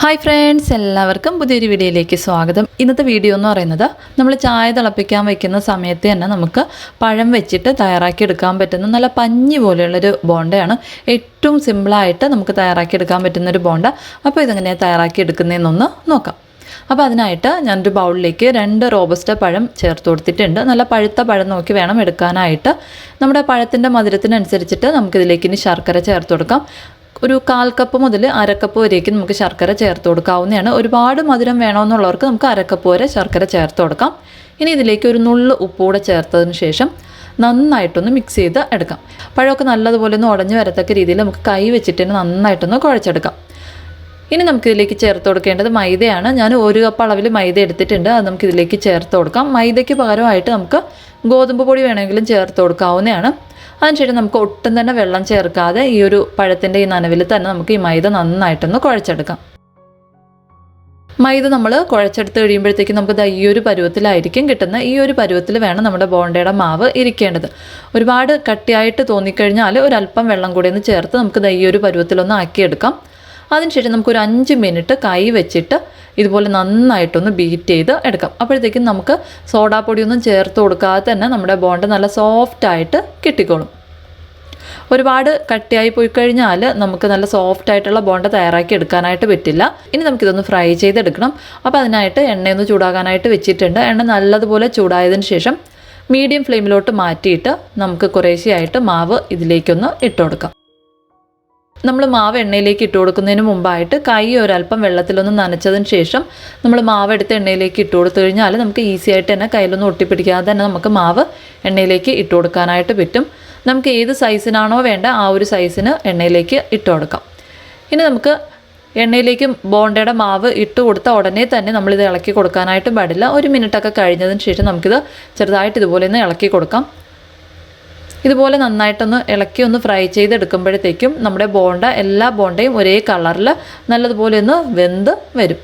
Hi friends, എല്ലാവർക്കും പുതിയൊരു വീഡിയോയിലേക്ക് സ്വാഗതം. ഇന്നത്തെ വീഡിയോ എന്ന് പറയുന്നത് നമ്മൾ ചായ തിളപ്പിക്കാൻ വയ്ക്കുന്ന സമയത്ത് തന്നെ നമുക്ക് പഴം വെച്ചിട്ട് തയ്യാറാക്കി എടുക്കാൻ പറ്റുന്ന നല്ല പഞ്ഞി പോലെയുള്ളൊരു ബോണ്ടയാണ്. ഏറ്റവും സിമ്പിളായിട്ട് നമുക്ക് തയ്യാറാക്കി എടുക്കാൻ പറ്റുന്നൊരു ബോണ്ട. അപ്പോൾ ഇതെങ്ങനെയാണ് തയ്യാറാക്കി എടുക്കുന്നതെന്നൊന്ന് നോക്കാം. അപ്പോൾ അതിനായിട്ട് ഞാനൊരു ബൗളിലേക്ക് 2 റോബസ്റ്റ പഴം ചേർത്ത് കൊടുത്തിട്ടുണ്ട്. നല്ല പഴുത്ത പഴം നോക്കി വേണം എടുക്കാനായിട്ട്. നമ്മുടെ പഴത്തിൻ്റെ മധുരത്തിനനുസരിച്ചിട്ട് നമുക്കിതിലേക്ക് ഇനി ശർക്കര ചേർത്ത് കൊടുക്കാം. ഒരു 1/4 കപ്പ് മുതൽ 1/2 കപ്പ് വരേക്കും നമുക്ക് ശർക്കര ചേർത്ത് കൊടുക്കാവുന്നതാണ്. ഒരുപാട് മധുരം വേണമെന്നുള്ളവർക്ക് നമുക്ക് 1/2 കപ്പ് വരെ ശർക്കര ചേർത്ത് കൊടുക്കാം. ഇനി ഇതിലേക്ക് ഒരു നുള്ളു ഉപ്പ് കൂടെ ചേർത്തതിന് ശേഷം നന്നായിട്ടൊന്ന് മിക്സ് ചെയ്ത് എടുക്കാം. പഴമൊക്കെ നല്ലതുപോലെ ഒന്ന് ഉടഞ്ഞു വരത്തക്ക രീതിയിൽ നമുക്ക് കൈ വെച്ചിട്ട് നന്നായിട്ടൊന്ന് കുഴച്ചെടുക്കാം. ഇനി നമുക്കിതിലേക്ക് ചേർത്ത് കൊടുക്കേണ്ടത് മൈദയാണ്. ഞാൻ 1 കപ്പ് അളവിൽ മൈദ എടുത്തിട്ടുണ്ട്. അത് നമുക്കിതിലേക്ക് ചേർത്ത് കൊടുക്കാം. മൈദയ്ക്ക് പകരമായിട്ട് നമുക്ക് ഗോതമ്പ് പൊടി വേണമെങ്കിലും ചേർത്ത് കൊടുക്കാവുന്നതാണ്. അതിനുശേഷം നമുക്ക് ഒട്ടും തന്നെ വെള്ളം ചേർക്കാതെ ഈ ഒരു പഴത്തിൻ്റെ ഈ നനവിൽ തന്നെ നമുക്ക് ഈ മൈദ നന്നായിട്ടൊന്ന് കുഴച്ചെടുക്കാം. മൈദ നമ്മൾ കുഴച്ചെടുത്ത് കഴിയുമ്പോഴത്തേക്കും നമുക്ക് ഈ ഒരു പരുവത്തിലായിരിക്കും കിട്ടുന്നത്. ഈ ഒരു പരുവത്തിൽ വേണം നമ്മുടെ ബോണ്ടയുടെ മാവ് ഇരിക്കേണ്ടത്. ഒരുപാട് കട്ടിയായിട്ട് തോന്നിക്കഴിഞ്ഞാൽ ഒരല്പം വെള്ളം കൂടി ഒന്ന് ചേർത്ത് നമുക്ക് ഈ ഒരു പരുവത്തിലൊന്ന് ആക്കിയെടുക്കാം. അതിനുശേഷം നമുക്കൊരു 5 മിനിറ്റ് കൈ വെച്ചിട്ട് ഇതുപോലെ നന്നായിട്ടൊന്ന് ബീറ്റ് ചെയ്ത് എടുക്കാം. അപ്പോഴത്തേക്കും നമുക്ക് സോഡാപ്പൊടിയൊന്നും ചേർത്ത് കൊടുക്കാതെ തന്നെ നമ്മുടെ ബോണ്ട നല്ല സോഫ്റ്റായിട്ട് കിട്ടിക്കോളും. ഒരുപാട് കട്ടിയായി പോയി കഴിഞ്ഞാൽ നമുക്ക് നല്ല സോഫ്റ്റായിട്ടുള്ള ബോണ്ട തയ്യാറാക്കി എടുക്കാനായിട്ട് പറ്റില്ല. ഇനി നമുക്കിതൊന്ന് ഫ്രൈ ചെയ്തെടുക്കണം. അപ്പോൾ അതിനായിട്ട് എണ്ണയൊന്ന് ചൂടാകാനായിട്ട് വെച്ചിട്ടുണ്ട്. എണ്ണ നല്ലതുപോലെ ചൂടായതിന് ശേഷം മീഡിയം ഫ്ലെയിമിലോട്ട് മാറ്റിയിട്ട് നമുക്ക് കുറേശ്ശെയായിട്ട് മാവ് ഇതിലേക്കൊന്ന് ഇട്ട് കൊടുക്കാം. നമ്മൾ മാവ് എണ്ണയിലേക്ക് ഇട്ട് കൊടുക്കുന്നതിന് മുമ്പായിട്ട് കൈ ഒരല്പം വെള്ളത്തിലൊന്ന് നനച്ചതിന് ശേഷം നമ്മൾ മാവ് എടുത്ത് എണ്ണയിലേക്ക് ഇട്ട് കൊടുത്തു കഴിഞ്ഞാൽ നമുക്ക് ഈസി ആയിട്ട് തന്നെ കയ്യിലൊന്നും ഒട്ടിപ്പിടിക്കാതെ തന്നെ നമുക്ക് മാവ് എണ്ണയിലേക്ക് ഇട്ട് കൊടുക്കാനായിട്ട് പറ്റും. നമുക്ക് ഏത് സൈസിനാണോ വേണ്ട ആ ഒരു സൈസിന് എണ്ണയിലേക്ക് ഇട്ട് കൊടുക്കാം. ഇനി നമുക്ക് എണ്ണയിലേക്ക് ബോണ്ടയുടെ മാവ് ഇട്ട് കൊടുത്ത ഉടനെ തന്നെ നമ്മളിത് ഇളക്കി കൊടുക്കാനായിട്ട് പാടില്ല. 1 മിനിറ്റൊക്കെ കഴിഞ്ഞതിന് ശേഷം നമുക്കിത് ചെറുതായിട്ട് ഇതുപോലെ ഒന്ന് ഇളക്കി കൊടുക്കാം. ഇതുപോലെ നന്നായിട്ടൊന്ന് ഇളക്കി ഒന്ന് ഫ്രൈ ചെയ്തെടുക്കുമ്പോഴത്തേക്കും നമ്മുടെ ബോണ്ട എല്ലാ ബോണ്ടയും ഒരേ കളറിൽ നല്ലതുപോലെ ഒന്ന് വെന്ത് വരും.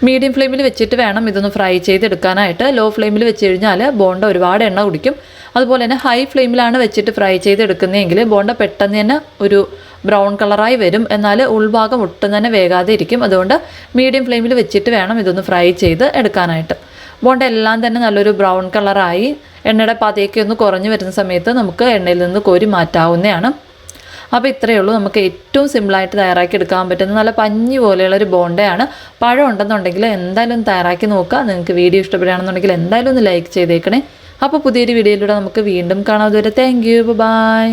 മീഡിയം ഫ്ലെയിമിൽ വെച്ചിട്ട് വേണം ഇതൊന്ന് ഫ്രൈ ചെയ്തെടുക്കാനായിട്ട്. ലോ ഫ്ലെയിമിൽ വെച്ച് കഴിഞ്ഞാൽ ബോണ്ട ഒരുപാട് എണ്ണ കുടിക്കും. അതുപോലെ തന്നെ ഹൈ ഫ്ലെയിമിലാണ് വെച്ചിട്ട് ഫ്രൈ ചെയ്തെടുക്കുന്നതെങ്കിൽ ബോണ്ട പെട്ടെന്ന് തന്നെ ഒരു ബ്രൗൺ കളറായി വരും. എന്നാൽ ഉൾഭാഗം ഒട്ടും തന്നെ വേകാതെ ഇരിക്കും. അതുകൊണ്ട് മീഡിയം ഫ്ലെയിമിൽ വെച്ചിട്ട് വേണം ഇതൊന്ന് ഫ്രൈ ചെയ്ത് എടുക്കാനായിട്ട്. ബോണ്ട എല്ലാം തന്നെ നല്ലൊരു ബ്രൗൺ കളറായി എണ്ണയുടെ പതയൊക്കെ ഒന്ന് കുറഞ്ഞു വരുന്ന സമയത്ത് നമുക്ക് എണ്ണയിൽ നിന്ന് കോരി മാറ്റാവുന്നതാണ്. അപ്പോൾ ഇത്രയേ ഉള്ളൂ. നമുക്ക് ഏറ്റവും സിമ്പിളായിട്ട് തയ്യാറാക്കി എടുക്കാൻ പറ്റുന്ന നല്ല പഞ്ഞി പോലെയുള്ളൊരു ബോണ്ടയാണ്. പഴം ഉണ്ടെന്നുണ്ടെങ്കിൽ എന്തായാലും തയ്യാറാക്കി നോക്കുക. നിങ്ങൾക്ക് വീഡിയോ ഇഷ്ടപ്പെടുകയാണെന്നുണ്ടെങ്കിൽ എന്തായാലും ഒന്ന് ലൈക്ക് ചെയ്തേക്കണേ. അപ്പോൾ പുതിയൊരു വീഡിയോയിലൂടെ നമുക്ക് വീണ്ടും കാണാം. അതുവരെ താങ്ക് യു, ബൈ.